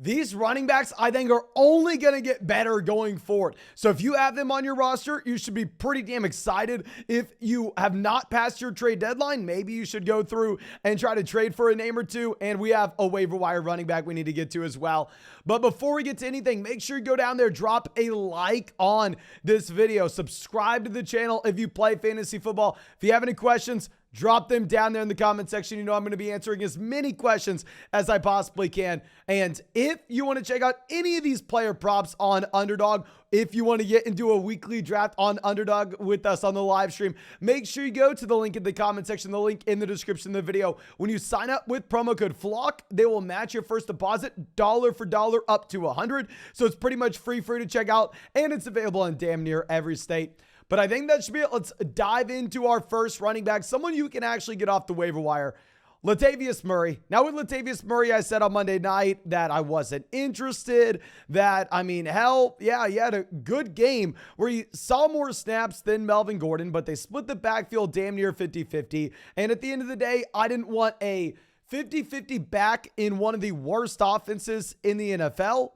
these running backs, I think, are only going to get better going forward. So if you have them on your roster, you should be pretty damn excited. If you have not passed your trade deadline, maybe you should go through and try to trade for a name or two. And we have a waiver wire running back we need to get to as well. But before we get to anything, make sure you go down there, drop a like on this video, subscribe to the channel if you play fantasy football. If you have any questions, drop them down there in the comment section. You know I'm going to be answering as many questions as I possibly can. And if you want to check out any of these player props on Underdog, if you want to get into a weekly draft on Underdog with us on the live stream, make sure you go to the link in the comment section, the link in the description of the video. When you sign up with promo code FLOCK, they will match your first deposit dollar for dollar up to $100. So it's pretty much free to check out, and it's available in damn near every state. But I think that should be it. Let's dive into our first running back, someone you can actually get off the waiver wire, Latavius Murray. Now with Latavius Murray, I said on Monday night that I wasn't interested, that, I mean, hell, yeah, he had a good game where he saw more snaps than Melvin Gordon, but they split the backfield damn near 50-50. And at the end of the day, I didn't want a 50-50 back in one of the worst offenses in the NFL.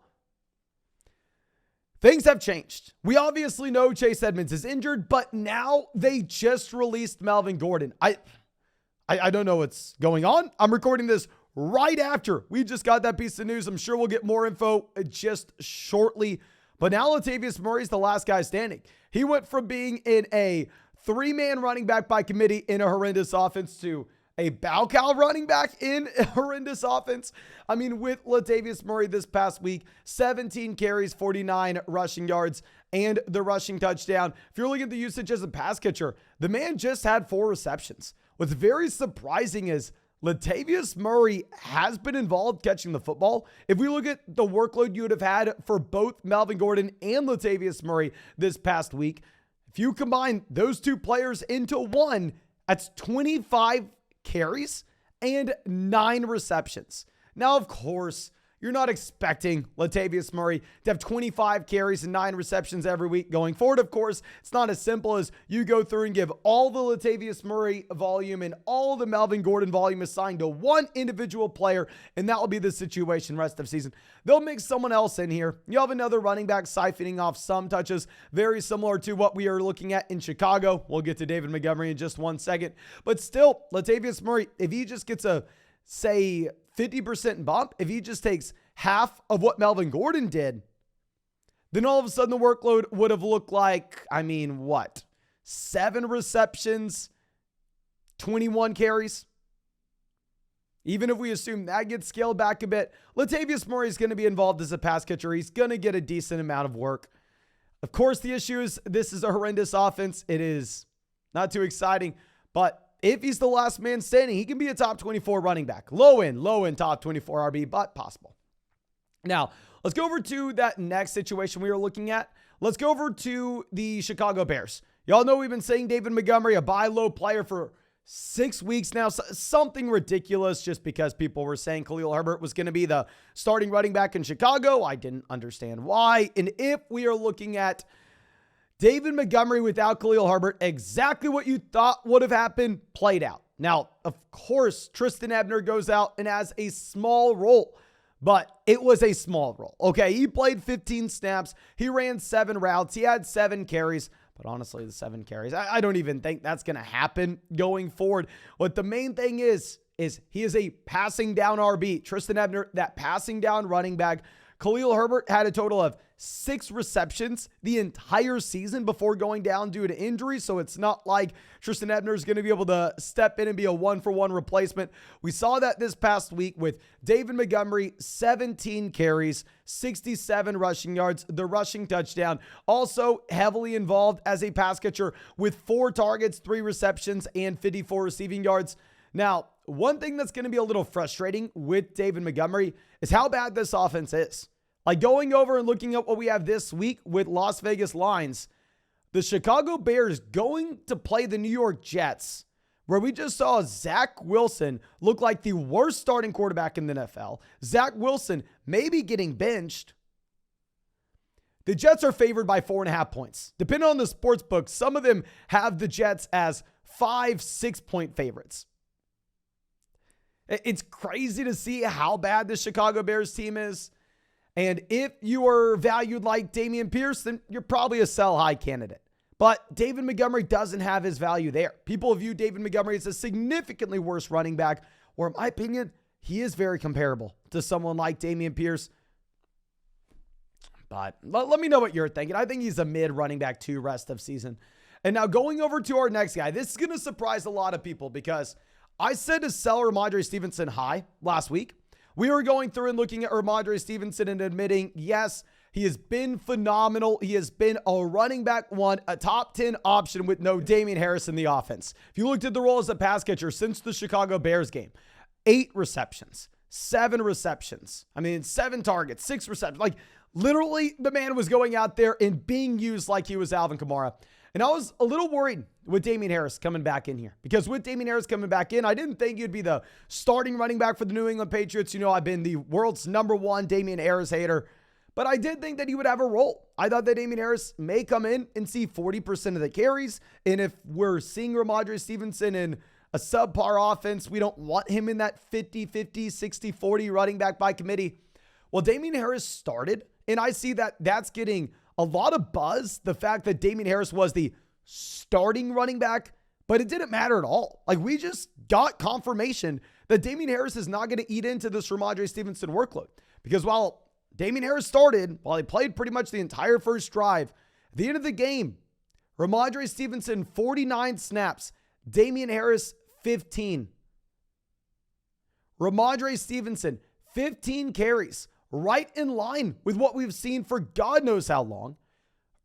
Things have changed. We obviously know Chase Edmonds is injured, but now they just released Melvin Gordon. I don't know what's going on. I'm recording this right after we just got that piece of news. I'm sure we'll get more info just shortly. But now Latavius Murray's the last guy standing. He went from being in a 3-man running back by committee in a horrendous offense to a bow cow running back in a horrendous offense. I mean, with Latavius Murray this past week, 17 carries, 49 rushing yards, and the rushing touchdown. If you're looking at the usage as a pass catcher, the man just had 4 receptions. What's very surprising is Latavius Murray has been involved catching the football. If we look at the workload you would have had for both Melvin Gordon and Latavius Murray this past week, if you combine those two players into one, that's 25 carries and 9 receptions. Now, of course, you're not expecting Latavius Murray to have 25 carries and 9 receptions every week going forward. Of course, it's not as simple as you go through and give all the Latavius Murray volume and all the Melvin Gordon volume assigned to one individual player, and that will be the situation rest of season. They'll mix someone else in here. You have another running back siphoning off some touches, very similar to what we are looking at in Chicago. We'll get to David Montgomery in just one second. But still, Latavius Murray, if he just gets a, say, 50% bump, if he just takes half of what Melvin Gordon did, then all of a sudden the workload would have looked like, I mean, what? 7 receptions, 21 carries. Even if we assume that gets scaled back a bit, Latavius Murray is going to be involved as a pass catcher. He's going to get a decent amount of work. Of course, the issue is this is a horrendous offense. It is not too exciting, but if he's the last man standing, he can be a top 24 running back. Low end top 24 RB, but possible. Now, let's go over to that next situation we were looking at. Let's go over to the Chicago Bears. Y'all know we've been saying David Montgomery, a buy low player for 6 weeks now. Something ridiculous just because people were saying Khalil Herbert was going to be the starting running back in Chicago. I didn't understand why. And if we are looking at David Montgomery without Khalil Herbert, exactly what you thought would have happened played out. Now, of course, Tristan Ebner goes out and has a small role, but it was a small role. Okay, he played 15 snaps. He ran 7 routes. He had 7 carries. But honestly, the 7 carries, I don't even think that's going to happen going forward. What the main thing is he is a passing down RB. Tristan Ebner, that passing down running back. Khalil Herbert had a total of 6 receptions the entire season before going down due to injury. So it's not like Tristan Ebner is going to be able to step in and be a 1-for-1 replacement. We saw that this past week with David Montgomery, 17 carries, 67 rushing yards, the rushing touchdown. Also heavily involved as a pass catcher with 4 targets, 3 receptions, and 54 receiving yards. Now, one thing that's going to be a little frustrating with David Montgomery is how bad this offense is. Like going over and looking at what we have this week with Las Vegas lines, the Chicago Bears going to play the New York Jets, where we just saw Zach Wilson look like the worst starting quarterback in the NFL. Zach Wilson maybe getting benched. The Jets are favored by 4.5 points. Depending on the sports book, some of them have the Jets as 5-6 point favorites. It's crazy to see how bad the Chicago Bears team is. And if you are valued like Dameon Pierce, then you're probably a sell high candidate. But David Montgomery doesn't have his value there. People view David Montgomery as a significantly worse running back, or in my opinion, he is very comparable to someone like Dameon Pierce. But let me know what you're thinking. I think he's a mid running back 2 rest of season. And now going over to our next guy, this is going to surprise a lot of people because I said to sell Rhamondre Stevenson high last week. We were going through and looking at Rhamondre Stevenson and admitting, yes, he has been phenomenal. He has been a running back 1, a top 10 option with no Najee Harris in the offense. If you looked at the role as a pass catcher since the Chicago Bears game, 8 receptions, 7 receptions. 7 targets, 6 receptions. Like literally the man was going out there and being used like he was Alvin Kamara. And I was a little worried with Najee Harris coming back in here because with Najee Harris coming back in, I didn't think he'd be the starting running back for the New England Patriots. You know, I've been the world's #1 Najee Harris hater, but I did think that he would have a role. I thought that Najee Harris may come in and see 40% of the carries. And if we're seeing Rhamondre Stevenson in a subpar offense, we don't want him in that 50-50, 60-40 running back by committee. Well, Najee Harris started, and I see that that's getting a lot of buzz, the fact that Najee Harris was the starting running back, but it didn't matter at all. Like we just got confirmation that Najee Harris is not going to eat into this Rhamondre Stevenson workload because while Najee Harris started, while he played pretty much the entire first drive, at the end of the game, Rhamondre Stevenson 49 snaps, Najee Harris 15. Rhamondre Stevenson 15 carries. Right in line with what we've seen for God knows how long.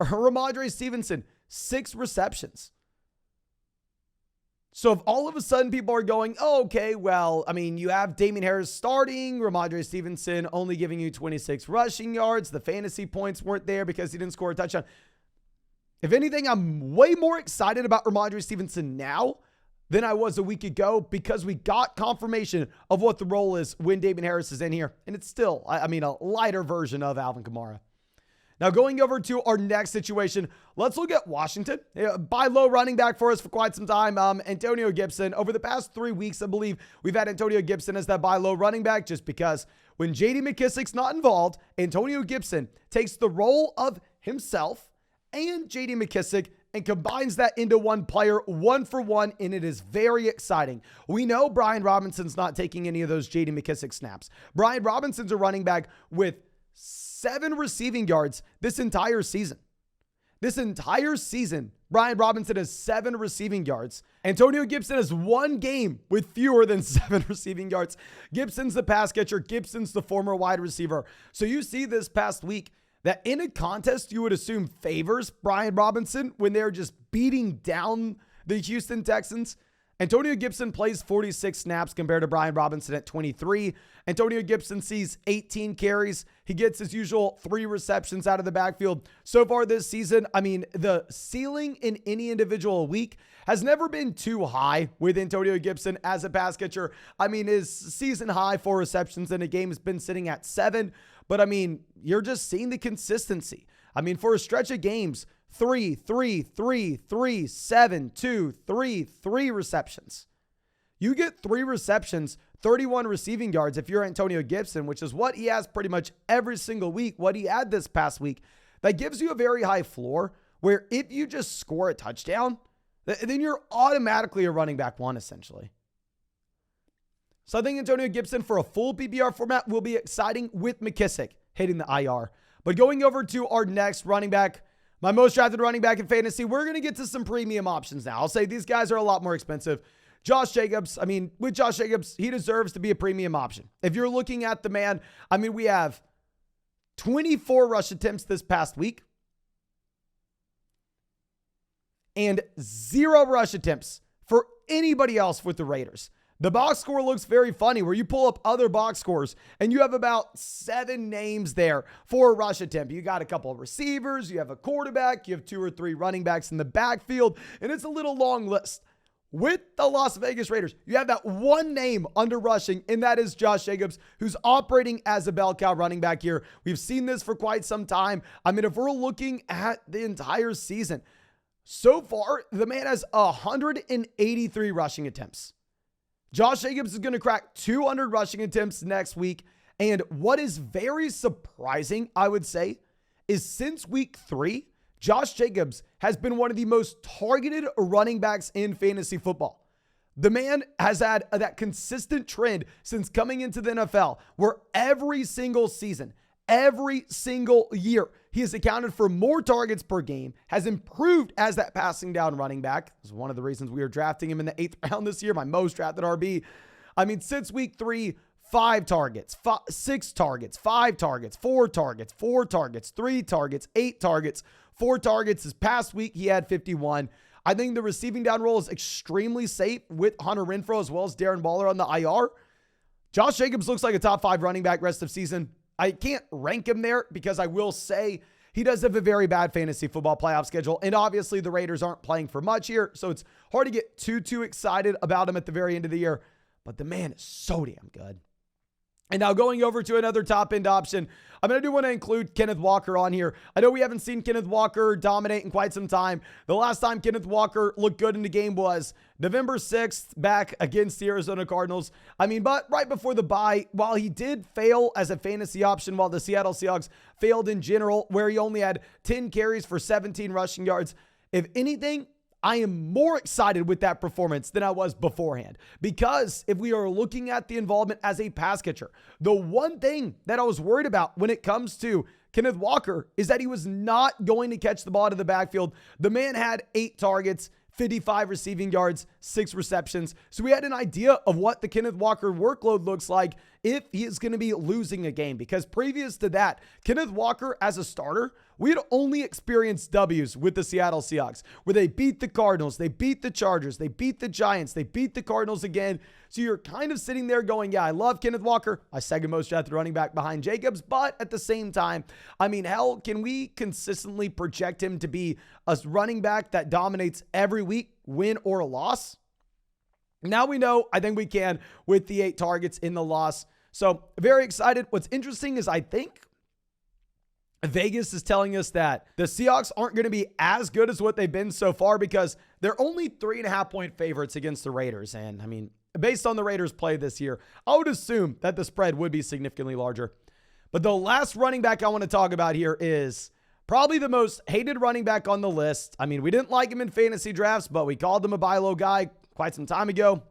Rhamondre Stevenson, 6 receptions. So if all of a sudden people are going, oh, okay, well, you have Najee Harris starting, Rhamondre Stevenson only giving you 26 rushing yards. The fantasy points weren't there because he didn't score a touchdown. If anything, I'm way more excited about Rhamondre Stevenson now than I was a week ago because we got confirmation of what the role is when Najee Harris is in here. And it's still, a lighter version of Alvin Kamara. Now going over to our next situation, let's look at Washington. Buy low running back for us for quite some time. Antonio Gibson. Over the past 3 weeks, I believe we've had Antonio Gibson as that buy low running back just because when J.D. McKissic's not involved, Antonio Gibson takes the role of himself and J.D. McKissic and combines that into one player, 1-for-1, and it is very exciting. We know Brian Robinson's not taking any of those J.D. McKissic snaps. Brian Robinson's a running back with 7 receiving yards this entire season. This entire season, Brian Robinson has 7 receiving yards. Antonio Gibson has 1 game with fewer than 7 receiving yards. Gibson's the pass catcher. Gibson's the former wide receiver. So you see this past week that in a contest you would assume favors Brian Robinson when they're just beating down the Houston Texans. Antonio Gibson plays 46 snaps compared to Brian Robinson at 23. Antonio Gibson sees 18 carries. He gets his usual 3 receptions out of the backfield. So far this season, the ceiling in any individual week has never been too high with Antonio Gibson as a pass catcher. His season high 4 receptions in a game has been sitting at 7. But you're just seeing the consistency. For a stretch of games, 3, 3, 3, 3, 7, 2, 3, 3 receptions. You get 3 receptions, 31 receiving yards if you're Antonio Gibson, which is what he has pretty much every single week, what he had this past week. That gives you a very high floor where if you just score a touchdown, then you're automatically a running back 1 essentially. So I think Antonio Gibson for a full PPR format will be exciting with McKissic hitting the IR. But going over to our next running back, my most drafted running back in fantasy, we're going to get to some premium options now. I'll say these guys are a lot more expensive. Josh Jacobs, with Josh Jacobs, he deserves to be a premium option. If you're looking at the man, we have 24 rush attempts this past week and 0 rush attempts for anybody else with the Raiders. The box score looks very funny where you pull up other box scores and you have about 7 names there for a rush attempt. You got a couple of receivers, you have a quarterback, you have 2 or 3 running backs in the backfield, and it's a little long list. With the Las Vegas Raiders, you have that 1 name under rushing, and that is Josh Jacobs, who's operating as a bell cow running back here. We've seen this for quite some time. If we're looking at the entire season, so far, the man has 183 rushing attempts. Josh Jacobs is going to crack 200 rushing attempts next week, And what is very surprising, I would say, is since week 3, Josh Jacobs has been one of the most targeted running backs in fantasy football. The man has had that consistent trend since coming into the NFL, where every single season, every single year, he has accounted for more targets per game, has improved as that passing down running back. This is one of the reasons we are drafting him in the 8th round this year, my most drafted RB. I mean, since week 3, 5 targets, 6 targets, 5 targets, 4 targets, 4 targets, 3 targets, 8 targets, 4 targets. This past week, he had 51. I think the receiving down role is extremely safe with Hunter Renfrow as well as Darren Waller on the IR. Josh Jacobs looks like a top 5 running back rest of season. I can't rank him there because I will say he does have a very bad fantasy football playoff schedule. And obviously the Raiders aren't playing for much here, so it's hard to get too excited about him at the very end of the year. But the man is so damn good. And now going over to another top end option, I do want to include Kenneth Walker on here. I know we haven't seen Kenneth Walker dominate in quite some time. The last time Kenneth Walker looked good in the game was November 6th back against the Arizona Cardinals. But right before the bye, while he did fail as a fantasy option, while the Seattle Seahawks failed in general, where he only had 10 carries for 17 rushing yards, if anything, I am more excited with that performance than I was beforehand, because if we are looking at the involvement as a pass catcher, the one thing that I was worried about when it comes to Kenneth Walker is that he was not going to catch the ball out of the backfield. The man had 8 targets, 55 receiving yards, 6 receptions. So we had an idea of what the Kenneth Walker workload looks like if he is going to be losing a game, because previous to that, Kenneth Walker as a starter, we had only experienced W's with the Seattle Seahawks, where they beat the Cardinals, they beat the Chargers, they beat the Giants, they beat the Cardinals again. So you're kind of sitting there going, yeah, I love Kenneth Walker, my second most drafted running back behind Jacobs, but at the same time, hell, can we consistently project him to be a running back that dominates every week, win or loss? Now we know, I think we can with the 8 targets in the loss. So very excited. What's interesting is I think Vegas is telling us that the Seahawks aren't going to be as good as what they've been so far, because they're only 3.5 point favorites against the Raiders. And based on the Raiders' play this year, I would assume that the spread would be significantly larger. But the last running back I want to talk about here is probably the most hated running back on the list. We didn't like him in fantasy drafts, but we called him a buy low guy quite some time ago.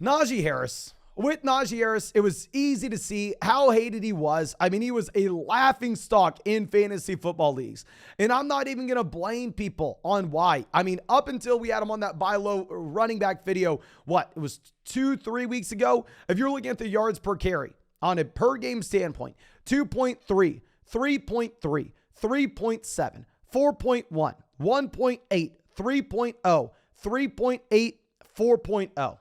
Najee Harris. With Najee Harris, it was easy to see how hated he was. He was a laughing stock in fantasy football leagues. And I'm not even going to blame people on why. Up until we had him on that buy low running back video, it was 2-3 weeks ago. If you're looking at the yards per carry on a per game standpoint, 2.3, 3.3, 3.7, 4.1, 1.8, 3.0, 3.8, 4.0.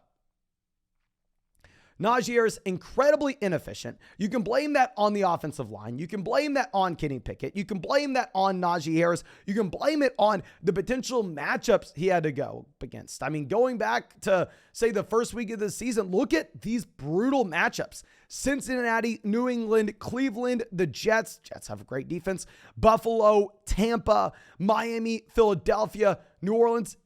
Najee Harris, incredibly inefficient. You can blame that on the offensive line. You can blame that on Kenny Pickett. You can blame that on Najee Harris. You can blame it on the potential matchups he had to go up against. Going back to, say, the first week of the season, look at these brutal matchups. Cincinnati, New England, Cleveland, the Jets. Jets have a great defense. Buffalo, Tampa, Miami, Philadelphia, New Orleans.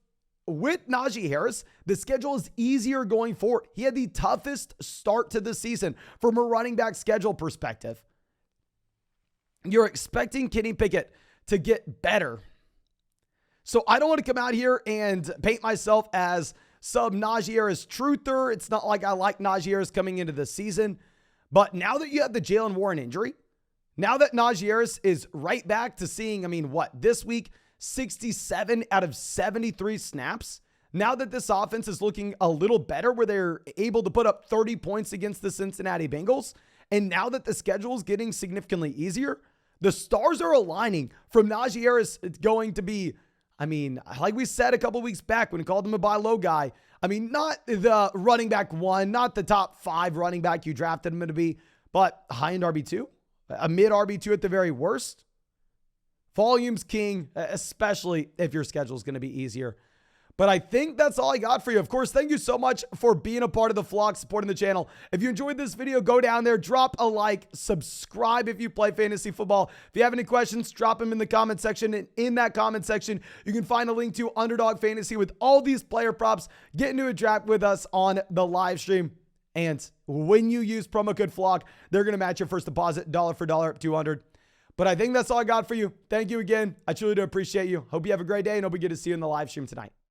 With Najee Harris, the schedule is easier going forward. He had the toughest start to the season from a running back schedule perspective. You're expecting Kenny Pickett to get better. So I don't want to come out here and paint myself as some Najee Harris truther. It's not like I like Najee Harris coming into the season. But now that you have the Jaylen Warren injury, now that Najee Harris is right back to seeing, this week, 67 out of 73 snaps. Now that this offense is looking a little better, where they're able to put up 30 points against the Cincinnati Bengals, and now that the schedule is getting significantly easier, the stars are aligning from Najee Harris. It's going to be, like we said a couple weeks back when we called him a buy low guy, not the running back 1, not the top 5 running back you drafted him to be, but high-end RB2, a mid RB2 at the very worst. Volume's king, especially if your schedule is going to be easier. But I think that's all I got for you. Of course, thank you so much for being a part of the flock, supporting the channel. If you enjoyed this video, go down there, drop a like, subscribe if you play fantasy football. If you have any questions, drop them in the comment section. And in that comment section, you can find a link to Underdog Fantasy with all these player props. Get into a draft with us on the live stream. And when you use promo code FLOCK, they're going to match your first deposit dollar for dollar up to $200. But I think that's all I got for you. Thank you again. I truly do appreciate you. Hope you have a great day, and hope we get to see you in the live stream tonight.